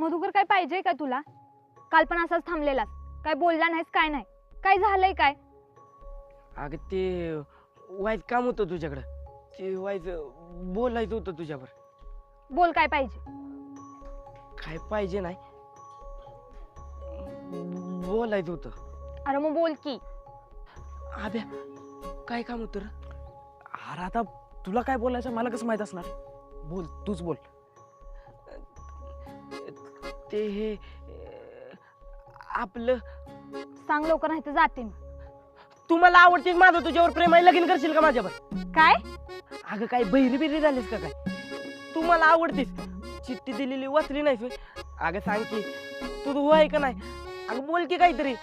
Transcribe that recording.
मधुकर काय पाहिजे काय तुला? काल पण असाच थांबलेलास, काय बोलला नाहीस, काय नाही. काय झालंय काय? अगं ते वाईट काम होतं तुझ्याकडं, ते व्हायचं बोलायचं होतं तुझ्यावर. बोल काय पाहिजे. काय पाहिजे नाही, बोलायचं होतं. अरे मग बोल की. आब्या काय काम होतं रे? अरे आता तुला काय बोलायचं मला कसं माहित असणार? बोल, तूच बोल. ते हे आपलं. सांग लवकर, नाही तर जाते मी. तू मला आवडतेस, माझं तुझ्यावर प्रेम आहे, लगीन करशील का माझ्यावर? काय? अगं काय बहिरी बिरी झालीस का काय? तू मला आवडतेस, चिठ्ठी दिलेली वाचली नाहीस होय? अगं सांग की तू आहे का नाही? अगं बोल की काहीतरी.